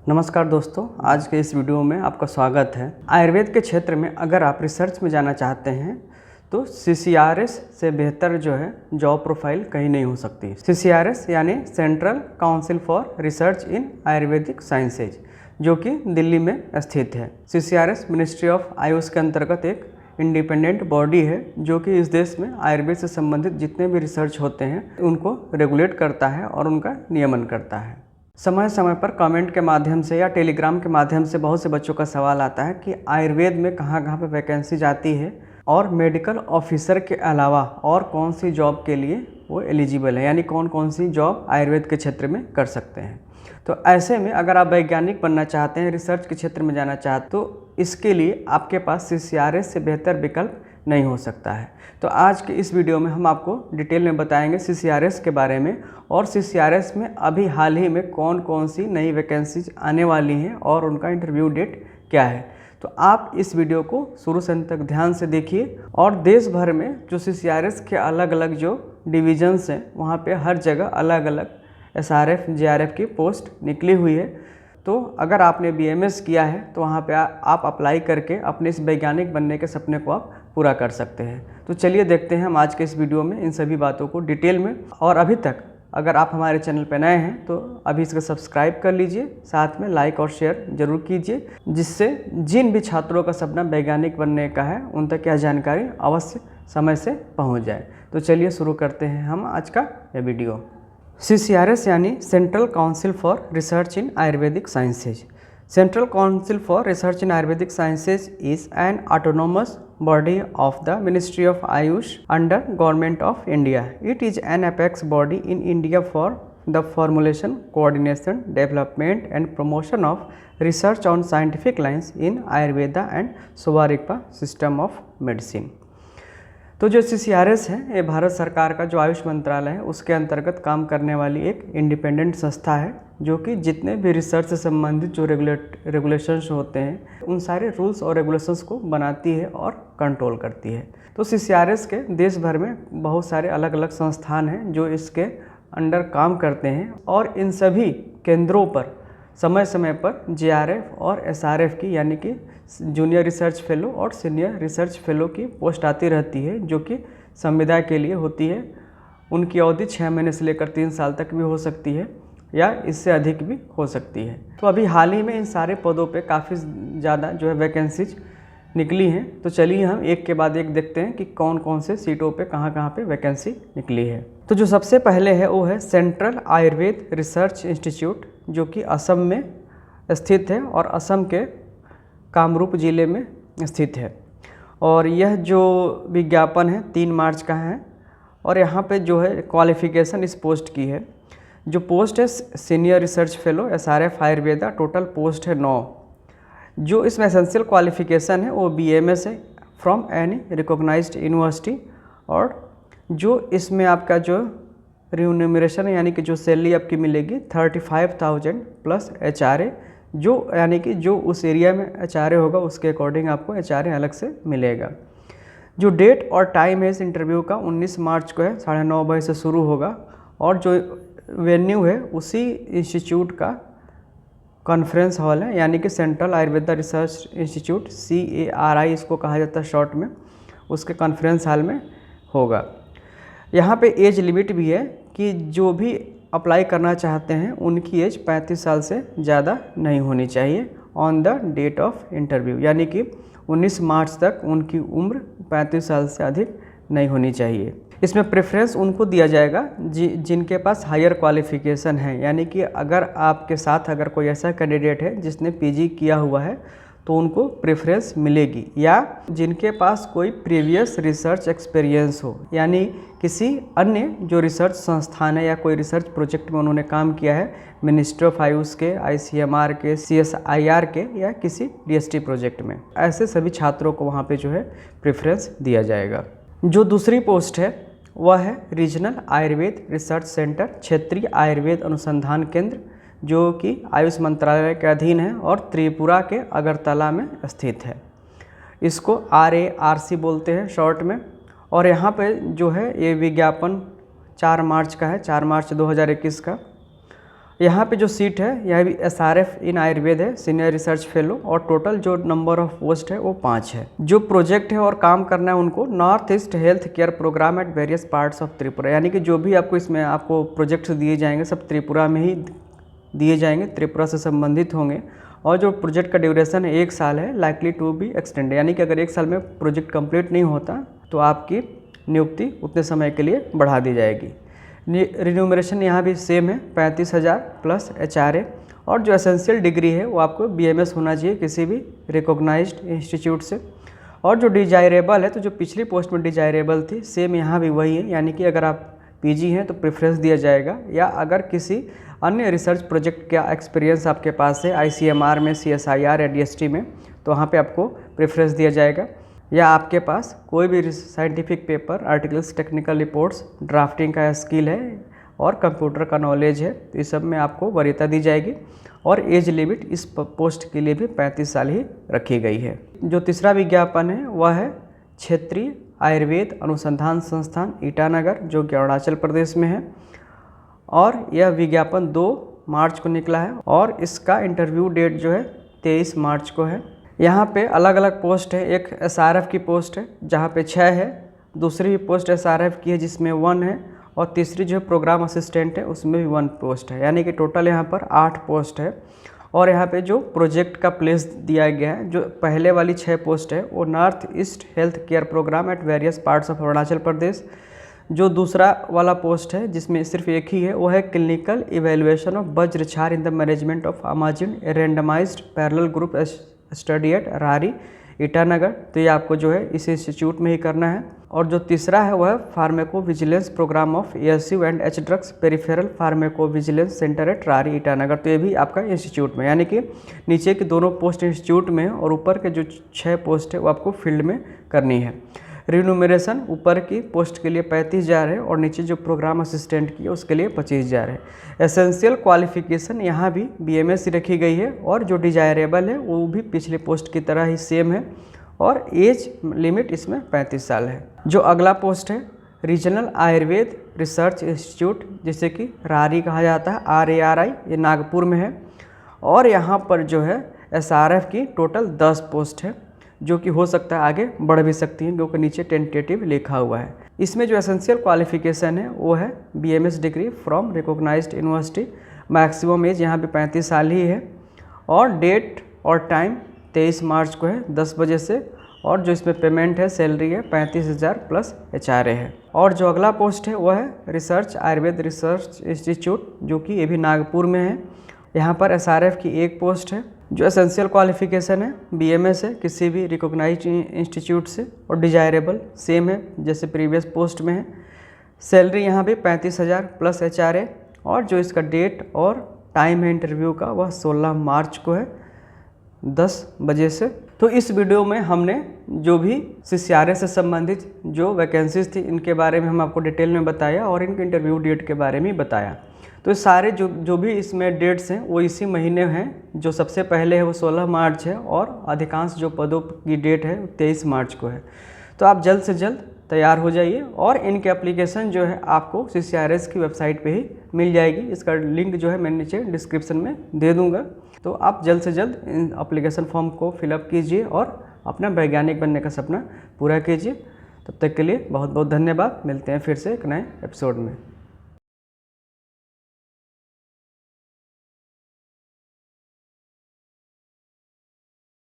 नमस्कार दोस्तों, आज के इस वीडियो में आपका स्वागत है। आयुर्वेद के क्षेत्र में अगर आप रिसर्च में जाना चाहते हैं तो CCRS से बेहतर जो है जॉब प्रोफाइल कहीं नहीं हो सकती। CCRS यानी central council for research in Ayurvedic sciences, जो कि दिल्ली में स्थित है। CCRS मिनिस्ट्री ऑफ आयुष के अंतर्गत एक इंडिपेंडेंट बॉडी है जो कि इस देश में आयुर्वेद से संबंधित जितने भी रिसर्च होते हैं उनको रेगुलेट करता है और उनका नियमन करता है। समय समय पर कमेंट के माध्यम से या टेलीग्राम के माध्यम से बहुत से बच्चों का सवाल आता है कि आयुर्वेद में कहाँ कहाँ पे वैकेंसी जाती है और मेडिकल ऑफिसर के अलावा और कौन सी जॉब के लिए वो एलिजिबल है, यानी कौन कौन सी जॉब आयुर्वेद के क्षेत्र में कर सकते हैं। तो ऐसे में अगर आप वैज्ञानिक बनना चाहते हैं, रिसर्च के क्षेत्र में जाना चाहते तो इसके लिए आपके पास CCRS से बेहतर विकल्प नहीं हो सकता है। तो आज के इस वीडियो में हम आपको डिटेल में बताएंगे CCRS के बारे में और CCRS में अभी हाल ही में कौन कौन सी नई वैकेंसीज आने वाली हैं और उनका इंटरव्यू डेट क्या है। तो आप इस वीडियो को शुरू से अंत तक ध्यान से देखिए और देश भर में जो CCRS के अलग अलग जो डिविजन्स हैं वहाँ पे हर जगह अलग अलग SRF JRF की पोस्ट निकली हुई है। तो अगर आपने BMS किया है तो वहाँ पे आप अप्लाई करके अपने इस वैज्ञानिक बनने के सपने को आप पूरा कर सकते हैं। तो चलिए देखते हैं हम आज के इस वीडियो में इन सभी बातों को डिटेल में। और अभी तक अगर आप हमारे चैनल पर नए हैं तो अभी इसको सब्सक्राइब कर लीजिए, साथ में लाइक और शेयर जरूर कीजिए, जिससे जिन भी छात्रों का सपना वैज्ञानिक बनने का है उन तक यह जानकारी अवश्य समय से पहुँच जाए। तो चलिए शुरू करते हैं हम आज का यह वीडियो। CCRS यानी central council for research in Ayurvedic sciences. Central Council for Research in Ayurvedic Sciences is an autonomous body of the Ministry of Ayush under Government of India. It is an apex body in India for the formulation, coordination, development and promotion of research on scientific lines in Ayurveda and Suvarikpa system of medicine. तो जो CCRS है ये भारत सरकार का जो आयुष मंत्रालय है उसके अंतर्गत काम करने वाली एक इंडिपेंडेंट संस्था है जो कि जितने भी रिसर्च से संबंधित जो रेगुलेशंस होते हैं उन सारे रूल्स और रेगुलेशंस को बनाती है और कंट्रोल करती है। तो CCRS के देश भर में बहुत सारे अलग अलग संस्थान हैं जो इसके अंडर काम करते हैं और इन सभी केंद्रों पर समय समय पर JRF और SRF की यानी कि जूनियर रिसर्च फेलो और सीनियर रिसर्च फेलो की पोस्ट आती रहती है जो कि संविदा के लिए होती है। उनकी अवधि 6 महीने से लेकर 3 साल तक भी हो सकती है या इससे अधिक भी हो सकती है। तो अभी हाल ही में इन सारे पदों पे काफ़ी ज़्यादा जो है वैकेंसीज निकली हैं। तो चलिए हम एक के बाद एक देखते हैं कि कौन कौन से सीटों पे कहाँ पे वैकेंसी निकली है। तो जो सबसे पहले है वो है सेंट्रल आयुर्वेद रिसर्च इंस्टीट्यूट जो कि असम में स्थित है और असम के कामरूप ज़िले में स्थित है। और यह जो विज्ञापन है 3 मार्च का है और यहाँ पे जो है क्वालिफ़िकेशन इस पोस्ट की है। जो पोस्ट है senior research fellow SRF Ayurveda, total post है 9। जो इसमें एसेंशियल क्वालिफ़िकेशन है वो BMS है फ्रॉम एनी रिकॉग्नाइज्ड यूनिवर्सिटी। और जो इसमें आपका जो रिम्यूनरेशन है यानी कि जो सैलरी आपकी मिलेगी 35,000 प्लस HRA, जो यानी कि जो उस एरिया में HRA होगा उसके अकॉर्डिंग आपको HRA अलग से मिलेगा। जो डेट और टाइम है इस इंटरव्यू का 19 मार्च को है, 9:30 बजे से शुरू होगा और जो वेन्यू है उसी इंस्टीट्यूट का कॉन्फ्रेंस हॉल है यानी कि central Ayurveda research institute CARI इसको कहा जाता है शॉर्ट में, उसके कॉन्फ्रेंस हॉल में होगा। यहाँ पे एज लिमिट भी है कि जो भी अप्लाई करना चाहते हैं उनकी एज 35 साल से ज़्यादा नहीं होनी चाहिए on the date of interview, यानी कि 19 मार्च तक उनकी उम्र 35 साल से अधिक नहीं होनी चाहिए। इसमें प्रेफरेंस उनको दिया जाएगा जिनके पास हायर क्वालिफ़िकेशन है, यानी कि अगर आपके साथ अगर कोई ऐसा कैंडिडेट है जिसने PG किया हुआ है तो उनको प्रेफरेंस मिलेगी, या जिनके पास कोई प्रीवियस रिसर्च एक्सपीरियंस हो, यानी किसी अन्य जो रिसर्च संस्थान है या कोई रिसर्च प्रोजेक्ट में उन्होंने काम किया है, मिनिस्ट्री ऑफ आयुष के, ICMR के, CSIR के या किसी DST प्रोजेक्ट में, ऐसे सभी छात्रों को वहाँ पे जो है प्रेफरेंस दिया जाएगा। जो दूसरी पोस्ट है वह है रीजनल आयुर्वेद रिसर्च सेंटर, क्षेत्रीय आयुर्वेद अनुसंधान केंद्र, जो कि आयुष मंत्रालय के अधीन है और त्रिपुरा के अगरतला में स्थित है। इसको RARC बोलते हैं शॉर्ट में। और यहाँ पे जो है ये विज्ञापन 4 मार्च का है, 4 मार्च 2021 का। यहाँ पे जो सीट है यह भी SRF इन आयुर्वेद है, सीनियर रिसर्च फेलो, और टोटल जो नंबर ऑफ पोस्ट है वो 5 है। जो प्रोजेक्ट है और काम करना है उनको North east health care programme at various parts of Tripura, यानी कि जो भी आपको इसमें आपको प्रोजेक्ट्स दिए जाएंगे सब त्रिपुरा में ही दिए जाएंगे, त्रिपुरा से संबंधित होंगे। और जो प्रोजेक्ट का ड्यूरेशन है 1 साल है, लाइकली टू बी एक्सटेंडेड, यानी कि अगर 1 साल में प्रोजेक्ट कंप्लीट नहीं होता तो आपकी नियुक्ति उतने समय के लिए बढ़ा दी जाएगी। रिन्यूमरेशन यहाँ भी सेम है 35,000 प्लस HRA, और जो एसेंशियल डिग्री है वो आपको BMS होना चाहिए किसी भी रिकॉग्नाइज्ड इंस्टीट्यूट से। और जो डिजायरेबल है, तो जो पिछली पोस्ट में डिजायरेबल थी सेम यहाँ भी वही है, यानी कि अगर आप PG हैं तो प्रेफरेंस दिया जाएगा, या अगर किसी अन्य रिसर्च प्रोजेक्ट का एक्सपीरियंस आपके पास है ICMR में, CSIR या DST में, तो वहाँ पे आपको प्रेफरेंस दिया जाएगा। या आपके पास कोई भी scientific paper, articles, technical reports, drafting का स्किल है और कंप्यूटर का नॉलेज है, तो इस सब में आपको वरीयता दी जाएगी। और एज लिमिट इस पोस्ट के लिए भी 35 साल ही रखी गई है। जो तीसरा विज्ञापन है वह है क्षेत्रीय आयुर्वेद अनुसंधान संस्थान ईटानगर, जो कि अरुणाचल प्रदेश में है, और यह विज्ञापन 2 मार्च को निकला है, और इसका इंटरव्यू डेट जो है 23 मार्च को है। यहाँ पे अलग अलग पोस्ट है, एक SRF की पोस्ट है जहाँ पे 6 है, दूसरी भी पोस्ट SRF की है जिसमें 1 है, और तीसरी जो प्रोग्राम असिस्टेंट है उसमें भी 1 पोस्ट है, यानी कि टोटल यहाँ पर 8 पोस्ट है। और यहाँ पे जो प्रोजेक्ट का प्लेस दिया गया है, जो पहले वाली 6 पोस्ट है वो north east health care programme at various parts of Arunachal Pradesh. जो दूसरा वाला पोस्ट है जिसमें सिर्फ एक ही है वो है clinical evaluation of Vajrakshar in the management of अमाजिन randomised parallel group study at RARI Itanagar, तो ये आपको जो है इस इंस्टीट्यूट में ही करना है। और जो तीसरा है वह pharmacovigilance programme of ASU and H drugs peripheral pharmacovigilance centre at RARI Itanagar, तो ये भी आपका इंस्टीट्यूट में, यानी कि नीचे की दोनों पोस्ट इंस्टीट्यूट में और ऊपर के जो 6 पोस्ट है वो आपको फील्ड में करनी है। रिन्यूमरेशन ऊपर की पोस्ट के लिए 35,000 है, और नीचे जो प्रोग्राम असिस्टेंट की है उसके लिए 25,000 है। एसेंशियल क्वालिफिकेशन यहाँ भी BMS रखी गई है, और जो डिजायरेबल है वो भी पिछले पोस्ट की तरह ही सेम है, और एज लिमिट इसमें 35 साल है। जो अगला पोस्ट है रीजनल आयुर्वेद रिसर्च इंस्टीट्यूट, जिसे कि रारी कहा जाता है, RARI, ये नागपुर में है। और यहाँ पर जो है SRF की टोटल 10 पोस्ट है, जो कि हो सकता है आगे बढ़ भी सकती हैं, क्योंकि नीचे टेंटेटिव लिखा हुआ है। इसमें जो एसेंशियल क्वालिफिकेशन है वो है BMS degree from recognised university, maximum age यहाँ पे 35 साल ही है, और डेट और टाइम 23 मार्च को है 10 बजे से। और जो इसमें पेमेंट है सैलरी है 35,000 प्लस HRA है। और जो अगला पोस्ट है वह है रिसर्च आयुर्वेद रिसर्च इंस्टीट्यूट, जो कि ये भी नागपुर में है। यहाँ पर SRF की 1 पोस्ट है। जो एसेंशियल क्वालिफिकेशन है BMS है किसी भी रिकॉग्नाइज्ड इंस्टीट्यूट से, और डिजायरेबल सेम है जैसे प्रीवियस पोस्ट में है। सैलरी यहाँ भी 35,000 प्लस HRA, और जो इसका डेट और टाइम है इंटरव्यू का वह 16 मार्च को है 10 बजे से। तो इस वीडियो में हमने जो भी CCRA से संबंधित जो वैकेंसीज थी इनके बारे में हम आपको डिटेल में बताया, और इनके इंटरव्यू डेट के बारे में बताया। तो सारे जो भी इसमें डेट्स हैं वो इसी महीने हैं। जो सबसे पहले है वो 16 मार्च है, और अधिकांश जो पदों की डेट है 23 मार्च को है। तो आप जल्द से जल्द तैयार हो जाइए, और इनके एप्लीकेशन जो है आपको CCRS की वेबसाइट पे ही मिल जाएगी। इसका लिंक जो है मैं नीचे डिस्क्रिप्शन में दे दूँगा, तो आप जल्द से जल्द इन एप्लीकेशन फॉर्म को फिलअप कीजिए और अपना वैज्ञानिक बनने का सपना पूरा कीजिए। तब तक के लिए बहुत बहुत धन्यवाद। मिलते हैं फिर से एक नए एपिसोड में।